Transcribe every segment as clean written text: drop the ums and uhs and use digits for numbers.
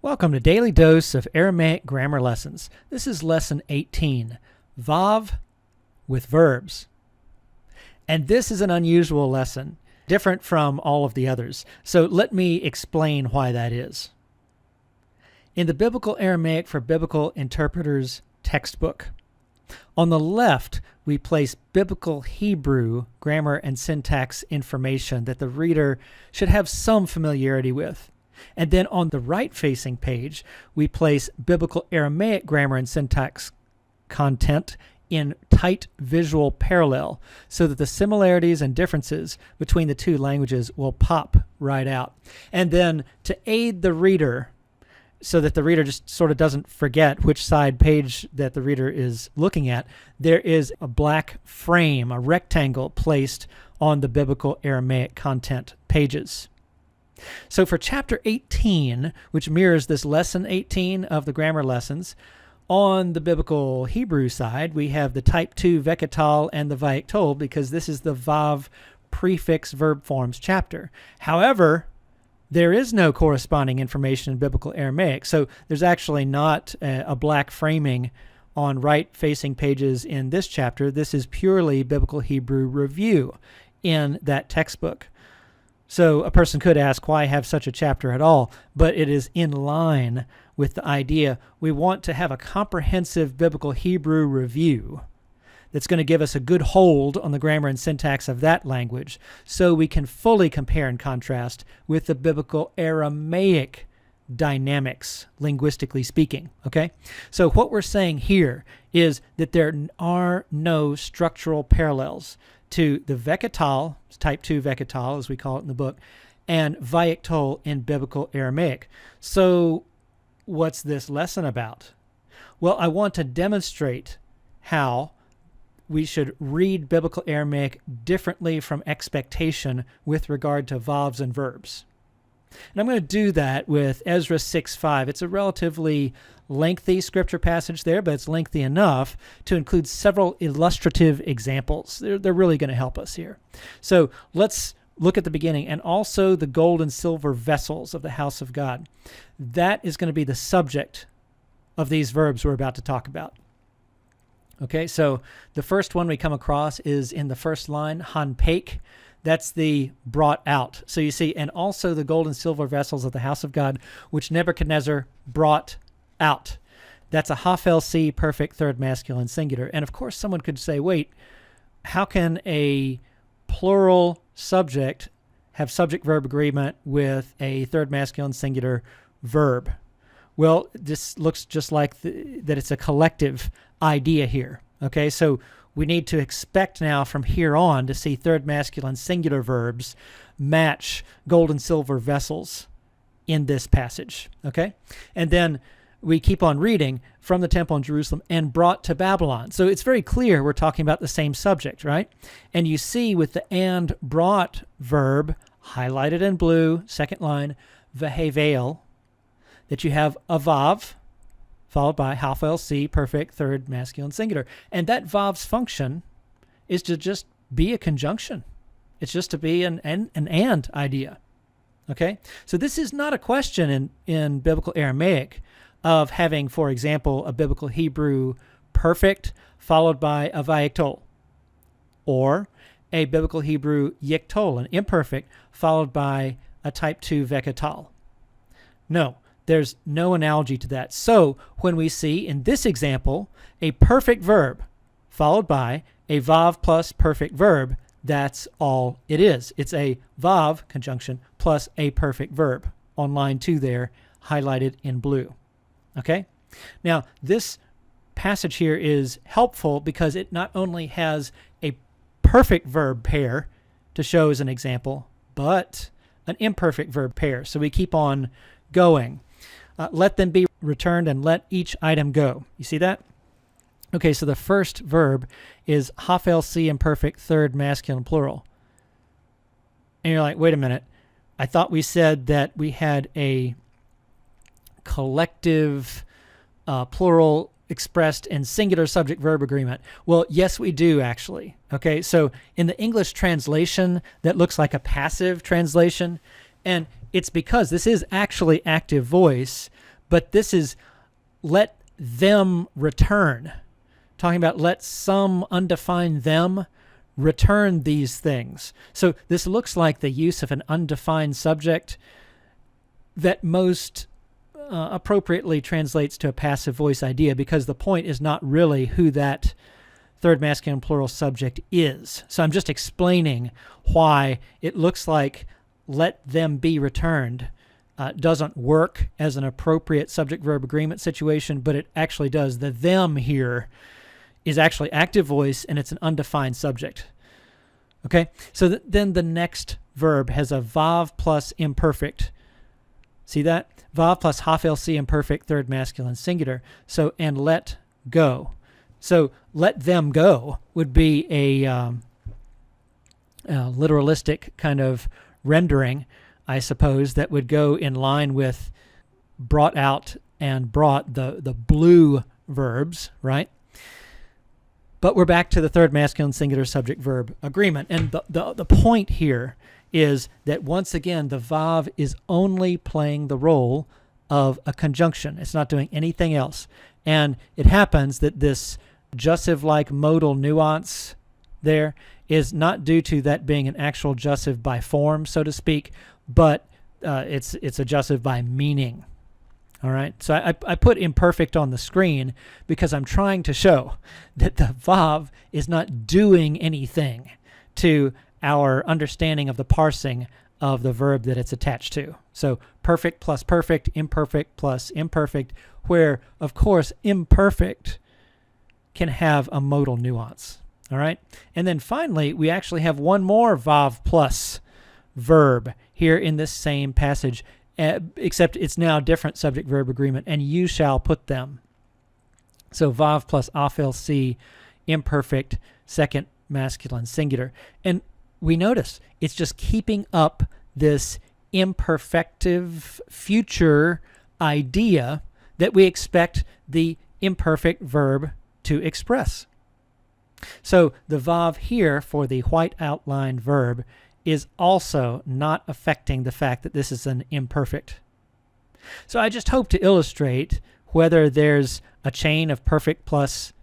Welcome to Daily Dose of Aramaic Grammar Lessons. This is Lesson 18, Vav with Verbs. And this is an unusual lesson, different from all of the others. So let me explain why that is. In the Biblical Aramaic for Biblical Interpreters textbook, on the left, we place Biblical Hebrew grammar and syntax information that the reader should have some familiarity with. And then on the right-facing page, we place Biblical Aramaic grammar and syntax content in tight visual parallel so that the similarities and differences between the two languages will pop right out. And then to aid the reader, so that the reader just sort of doesn't forget which side page that the reader is looking at, there is a black frame, a rectangle placed on the Biblical Aramaic content pages. So for Chapter 18, which mirrors this Lesson 18 of the grammar lessons, on the Biblical Hebrew side, we have the Type 2 Vegetal and the Vayiktol because this is the Vav prefix verb forms chapter. However, there is no corresponding information in Biblical Aramaic, so there's actually not a black framing on right-facing pages in this chapter. This is purely Biblical Hebrew review in that textbook. So a person could ask, why have such a chapter at all? But it is in line with the idea we want to have a comprehensive Biblical Hebrew review that's going to give us a good hold on the grammar and syntax of that language so we can fully compare and contrast with the Biblical Aramaic dynamics, linguistically speaking, okay? So what we're saying here is that there are no structural parallels to the Vegetal, Type 2 Vegetal, as we call it in the book, and Vayiktol in Biblical Aramaic. So what's this lesson about? Well, I want to demonstrate how we should read Biblical Aramaic differently from expectation with regard to vavs and verbs. And I'm going to do that with Ezra 6:5. It's a relatively lengthy scripture passage there, but it's lengthy enough to include several illustrative examples. They're really going to help us here. So let's look at the beginning, and also the gold and silver vessels of the house of God. That is going to be the subject of these verbs we're about to talk about. Okay, so the first one we come across is in the first line, hanpek. That's the brought out. So you see, and also the gold and silver vessels of the house of God, which Nebuchadnezzar brought out. That's a hafel C, perfect third masculine singular. And of course, someone could say, wait, how can a plural subject have subject-verb agreement with a third masculine singular verb? Well, this looks just like that it's a collective idea here. Okay, so we need to expect now from here on to see third masculine singular verbs match gold and silver vessels in this passage. Okay, and then we keep on reading from the temple in Jerusalem and brought to Babylon. So it's very clear we're talking about the same subject, right? And you see with the and brought verb highlighted in blue, second line, vehevel, that you have a vav followed by hafel C, perfect third masculine singular. And that vav's function is to just be a conjunction. It's just to be an and idea. Okay? So this is not a question in Biblical Aramaic of having, for example, a Biblical Hebrew perfect followed by a vayiktol, or a Biblical Hebrew yiktol, an imperfect, followed by a type 2 vegetal. No, there's no analogy to that. So when we see in this example a perfect verb followed by a vav plus perfect verb, that's all it is. It's a vav conjunction plus a perfect verb on line 2 there, highlighted in blue. Okay? Now, this passage here is helpful because it not only has a perfect verb pair to show as an example, but an imperfect verb pair. So we keep on going. Let them be returned and let each item go. You see that? Okay, so the first verb is hafel C imperfect third masculine plural. And you're like, wait a minute. I thought we said that we had a collective plural expressed in singular subject-verb agreement. Well, yes, we do actually. Okay, so in the English translation, that looks like a passive translation, and it's because this is actually active voice, But this is let them return. Talking about let some undefined them return these things. So this looks like the use of an undefined subject that most appropriately translates to a passive voice idea, because the point is not really who that third masculine plural subject is. So I'm just explaining why it looks like let them be returned doesn't work as an appropriate subject-verb agreement situation, but it actually does. The them here is actually active voice, and it's an undefined subject. Okay? So then the next verb has a vav plus imperfect. See that? Vav plus haf-lc imperfect third masculine singular. So, and let go. So let them go would be a literalistic kind of rendering, I suppose, that would go in line with brought out and brought, the blue verbs, right? But we're back to the third masculine singular subject verb agreement. And the point here is that once again, the vav is only playing the role of a conjunction. It's not doing anything else. And it happens that this jussive-like modal nuance there is not due to that being an actual jussive by form, so to speak, but it's a jussive by meaning. All right, so I put imperfect on the screen because I'm trying to show that the vav is not doing anything to our understanding of the parsing of the verb that it's attached to. So perfect plus perfect, imperfect plus imperfect, where, of course, imperfect can have a modal nuance. All right, and then finally, we actually have one more vav plus verb here in this same passage, except it's now different subject-verb agreement, and you shall put them. So vav plus haf-lc, imperfect, second masculine singular. And we notice it's just keeping up this imperfective future idea that we expect the imperfect verb to express. So the vav here for the white outlined verb is also not affecting the fact that this is an imperfect. So I just hope to illustrate whether there's a chain of perfect plus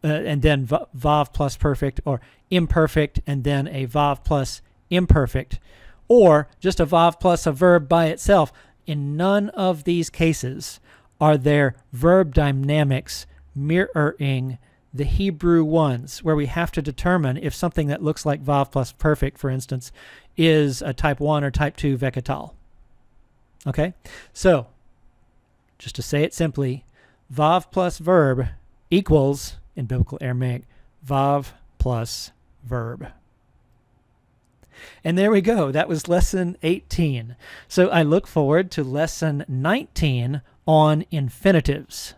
and then vav plus perfect, or imperfect and then a vav plus imperfect, or just a vav plus a verb by itself. In none of these cases are there verb dynamics mirroring the Hebrew ones, where we have to determine if something that looks like vav plus perfect, for instance, is a type 1 or type 2 vegetal. Okay? So, just to say it simply, vav plus verb equals, in Biblical Aramaic, vav plus verb. And there we go. That was lesson 18. So I look forward to lesson 19 on infinitives.